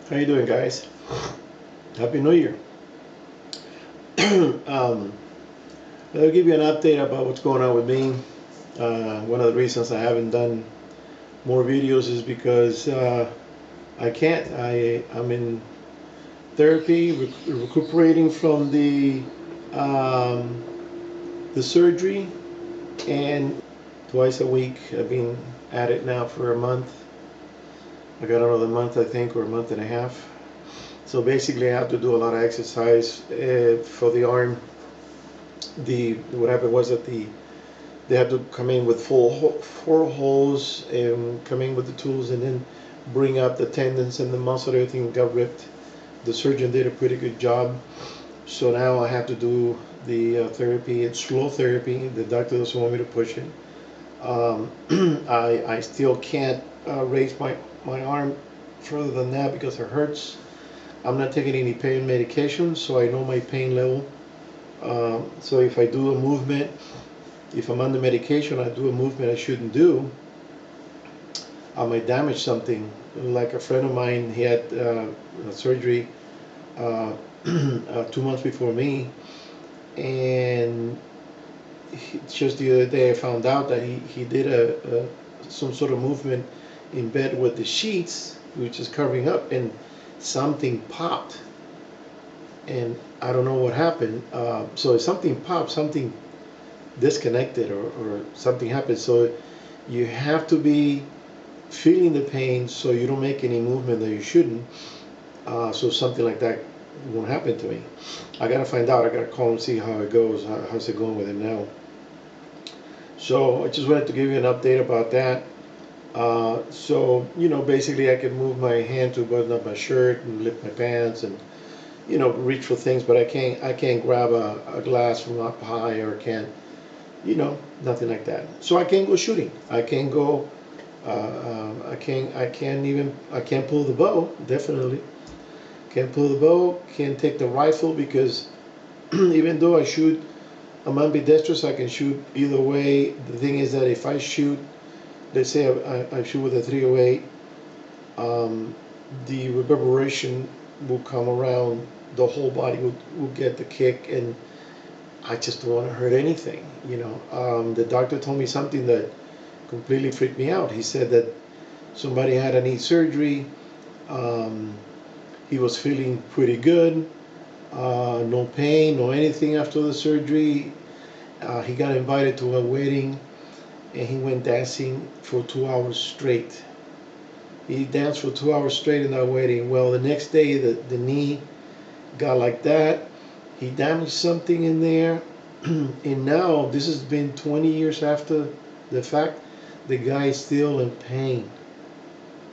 How you doing, guys? Happy New Year. um, I'll give you an update about what's going on with me. One of the reasons I haven't done more videos is because I can't. I'm in therapy, recuperating from the surgery, and twice a week. I've been at it now for a month. I got another month, I think, or a month and a half. So basically, I have to do a lot of exercise for the arm. What happened was that they had to come in with four holes and come in with the tools and then bring up the tendons and the muscle. Everything got ripped. The surgeon did a pretty good job. So now I have to do the therapy. It's slow therapy. The doctor doesn't want me to push it. Um, I still can't raise my arm further than that because it hurts. I'm not taking any pain medication, so I know my pain level. So if I do a movement, if I'm under medication, I do a movement I shouldn't do, I might damage something. Like a friend of mine, he had a surgery uh, 2 months before me, and just the other day I found out that he did some sort of movement in bed with the sheets, which is covering up, and something popped, and I don't know what happened. So if something popped, something disconnected or something happened. So you have to be feeling the pain so you don't make any movement that you shouldn't. So something like that won't happen to me. I gotta find out. I gotta call and see how it goes. How's it going with him now? So I just wanted to give you an update about that. So basically, I can move my hand to button up my shirt and lift my pants and reach for things, but I can't grab a glass from up high or can't nothing like that. So I can't go shooting. I can't go. I can't pull the bow. Definitely can't pull the bow. Can't take the rifle because even though I'm ambidextrous. I can shoot either way. The thing is that if I shoot, let's say I shoot with a 308, the reverberation will come around. The whole body will get the kick, and I just don't want to hurt anything. The doctor told me something that completely freaked me out. He said that somebody had a knee surgery. Um, he was feeling pretty good, no pain, no anything after the surgery. He got invited to a wedding and he went dancing for 2 hours straight. He danced for 2 hours straight in that wedding. Well, the next day, the knee got like that. He damaged something in there. And now, this has been 20 years after the fact, the guy is still in pain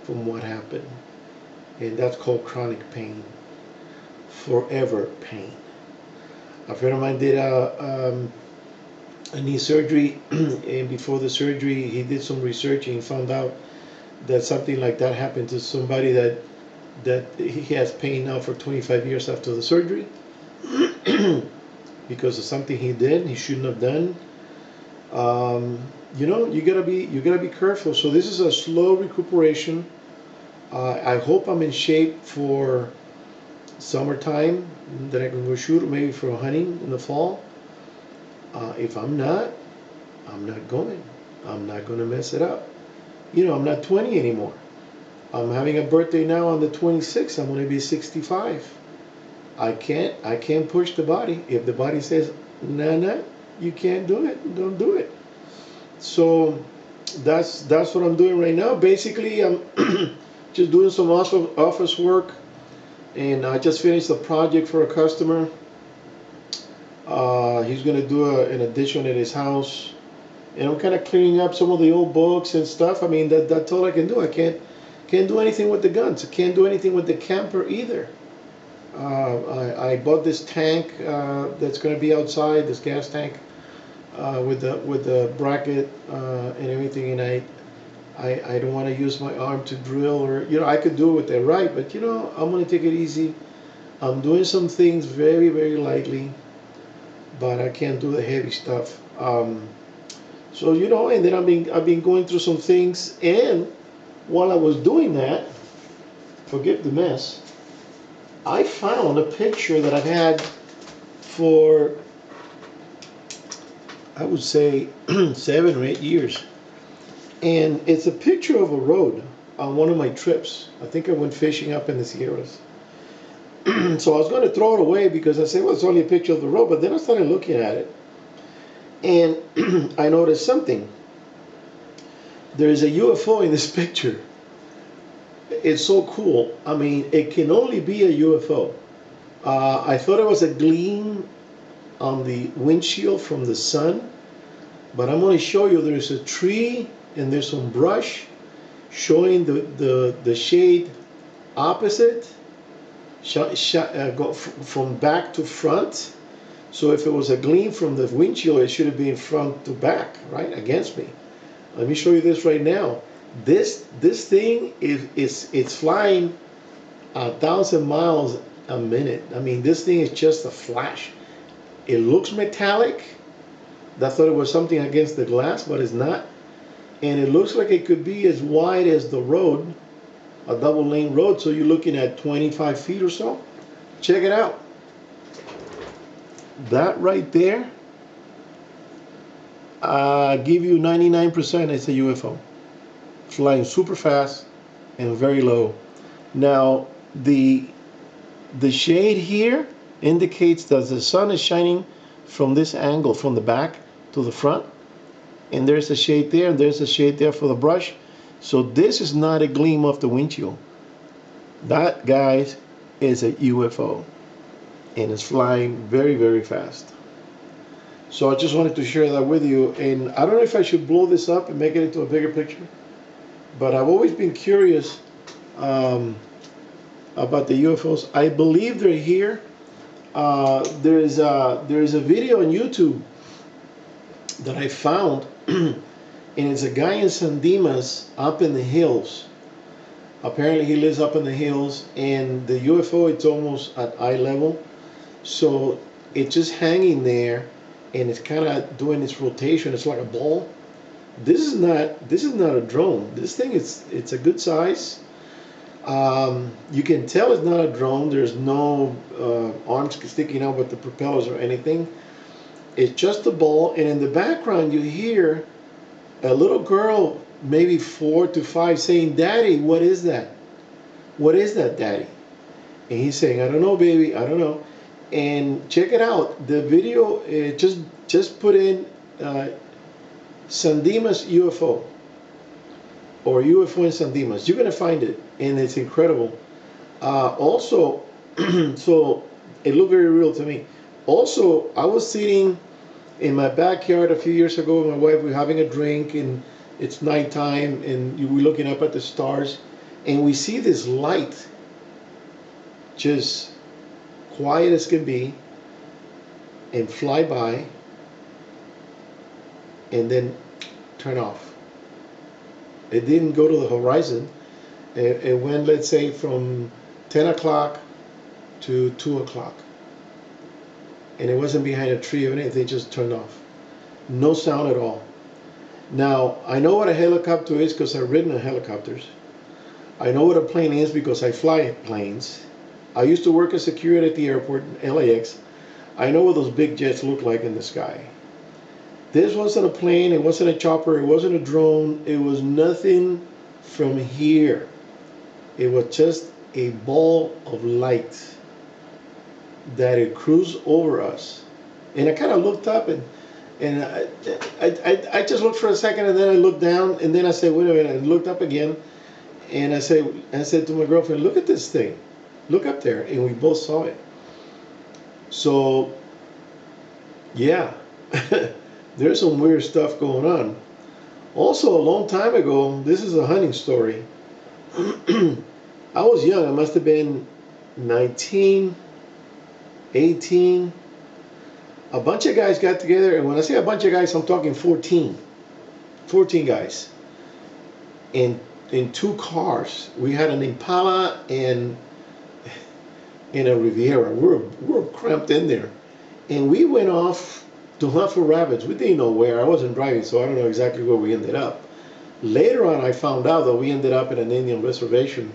from what happened. And that's called chronic pain, forever pain. A friend of mine did a knee surgery, and before the surgery, he did some research and he found out that something like that happened to somebody that he has pain now for 25 years after the surgery because of something he did he shouldn't have done. You gotta be careful. So this is a slow recuperation. I hope I'm in shape for summertime that I can go shoot, or maybe for hunting in the fall. If I'm not going. I'm not going to mess it up. I'm not 20 anymore. I'm having a birthday now on the 26th. I'm going to be 65. I can't push the body. If the body says, nah, you can't do it, don't do it. So that's what I'm doing right now. Basically, I'm just doing some office work, and I just finished a project for a customer. He's going to do an addition at his house, and I'm kind of cleaning up some of the old books and stuff. I mean, that's all I can do. I can't do anything with the guns. I can't do anything with the camper either. I bought this tank that's going to be outside, this gas tank with the bracket and everything, and I don't want to use my arm to drill, or I could do it with the right, but I'm going to take it easy. I'm doing some things very, very lightly, but I can't do the heavy stuff. So and then I've been going through some things, and while I was doing that, forgive the mess, I found a picture that I've had for, I would say, 7 or 8 years. And it's a picture of a road on one of my trips. I think I went fishing up in the Sierras. So I was going to throw it away because I said, well, it's only a picture of the road. But then I started looking at it. And I noticed something. There is a UFO in this picture. It's so cool. I mean, it can only be a UFO. I thought it was a gleam on the windshield from the sun. But I'm going to show you there's a tree and there's some brush showing the shade opposite. Go from back to front. So if it was a gleam from the windshield, it should have been front to back, right, against me. Let me show you this right now. This thing it's flying 1,000 miles a minute. I mean, this thing is just a flash. It looks metallic. I thought it was something against the glass, but it's not. And it looks like it could be as wide as the road, a double lane road, so you're looking at 25 feet or so. Check it out. That right there, give you 99% it's a UFO. Flying super fast and very low. Now, the shade here indicates that the sun is shining from this angle, from the back to the front. And there's a shade there, and there's a shade there for the brush. So this is not a gleam off the windshield. That, guys, is a UFO. And it's flying very, very fast. So I just wanted to share that with you. And I don't know if I should blow this up and make it into a bigger picture. But I've always been curious about the UFOs. I believe they're here. There is a video on YouTube that I found, and it's a guy in San Dimas up in the hills. Apparently he lives up in the hills, and the UFO, it's almost at eye level, so it's just hanging there, and it's kind of doing its rotation. It's like a ball. This is not a drone. This thing it's a good size. You can tell it's not a drone. There's no arms sticking out with the propellers or anything. It's just a ball, and in the background you hear a little girl, maybe 4 to 5, saying, "Daddy, what is that? What is that, Daddy?" And he's saying, "I don't know, baby, I don't know." And check it out. The video, just put in San Dimas UFO or UFO in San Dimas. You're gonna find it, and it's incredible. Also, so it looked very real to me. Also, I was sitting in my backyard a few years ago with my wife. We were having a drink, and it's nighttime, and we're looking up at the stars, and we see this light, just quiet as can be, and fly by, and then turn off. It didn't go to the horizon. It went, let's say, from 10 o'clock to 2 o'clock. And it wasn't behind a tree or anything, it just turned off. No sound at all. Now, I know what a helicopter is because I've ridden in helicopters. I know what a plane is because I fly planes. I used to work as security at the airport in LAX. I know what those big jets look like in the sky. This wasn't a plane, it wasn't a chopper, it wasn't a drone, it was nothing from here. It was just a ball of light that it cruised over us. And I kind of looked up, and I just looked for a second, and then I looked down, and then I said, wait a minute, I looked up again, and I said to my girlfriend, look at this thing, look up there, and we both saw it. So, yeah, there's some weird stuff going on. Also, a long time ago, this is a hunting story. I was young, I must have been 19, 18. A bunch of guys got together, and when I say a bunch of guys, I'm talking 14 guys in 2 cars. We had an Impala and a Riviera. We were cramped in there, and we went off to hunt for rabbits. We didn't know where. I wasn't driving, so I don't know exactly where we ended up. Later on, I found out that we ended up at an Indian reservation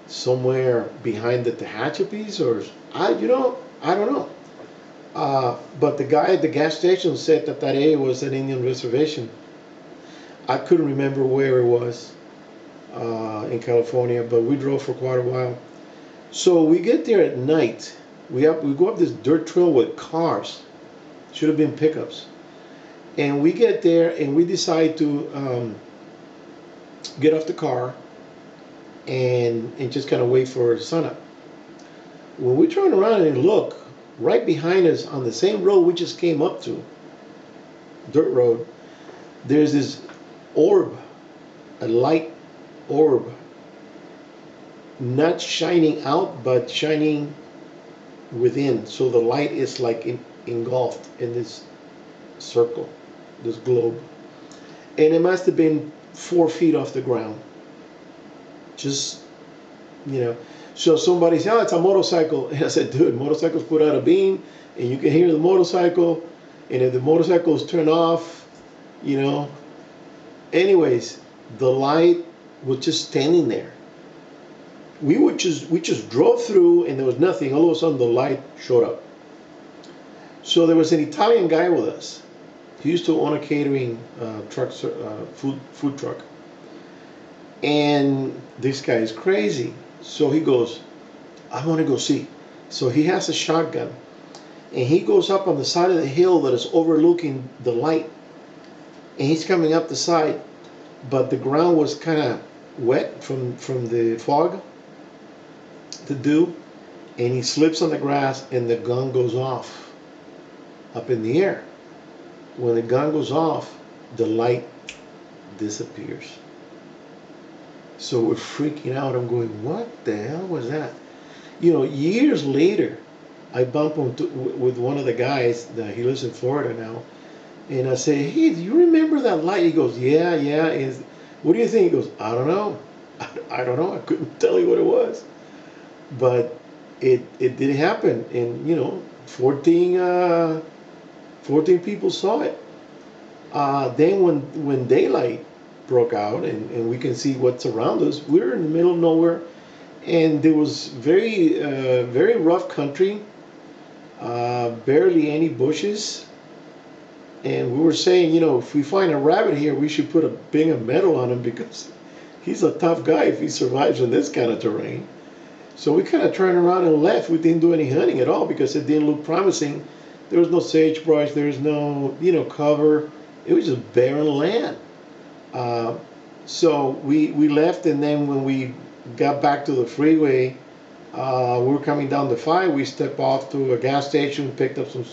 somewhere behind the Tehachapis, or I don't know. But the guy at the gas station said that that area was an Indian reservation. I couldn't remember where it was in California, but we drove for quite a while. So we get there at night. We go up this dirt trail with cars. Should have been pickups. And we get there and we decide to get off the car and just kind of wait for sunup. When we turn around and look, right behind us on the same road we just came up to, dirt road, there's this orb, a light orb, not shining out but shining within. So the light is like engulfed in this circle, this globe. And it must have been 4 feet off the ground. Just, you know. So somebody said, oh, it's a motorcycle. And I said, dude, motorcycles put out a beam and you can hear the motorcycle. And if the motorcycles turn off, you know. Anyways, the light was just standing there. We just drove through and there was nothing. All of a sudden the light showed up. So there was an Italian guy with us. He used to own a catering food truck. And this guy is crazy. So he goes, I want to go see. So he has a shotgun. And he goes up on the side of the hill that is overlooking the light. And he's coming up the side. But the ground was kind of wet from the fog, the dew. And he slips on the grass and the gun goes off up in the air. When the gun goes off, the light disappears. So we're freaking out. I'm going, what the hell was that? You know, years later, I bump into with one of the guys. He lives in Florida now. And I say, hey, do you remember that light? He goes, yeah. And what do you think? He goes, I don't know. I don't know. I couldn't tell you what it was. But it did happen. And, you know, 14 people saw it. Then when daylight broke out and we can see what's around us, we're in the middle of nowhere. And there was very rough country, barely any bushes. And we were saying, you know, if we find a rabbit here, we should put a big medal on him because he's a tough guy if he survives in this kind of terrain. So we kind of turned around and left. We didn't do any hunting at all because it didn't look promising. There was no sagebrush. There was no, cover. It was just barren land. So we left, and then when we got back to the freeway, we were coming down the 5. We stepped off to a gas station, picked up some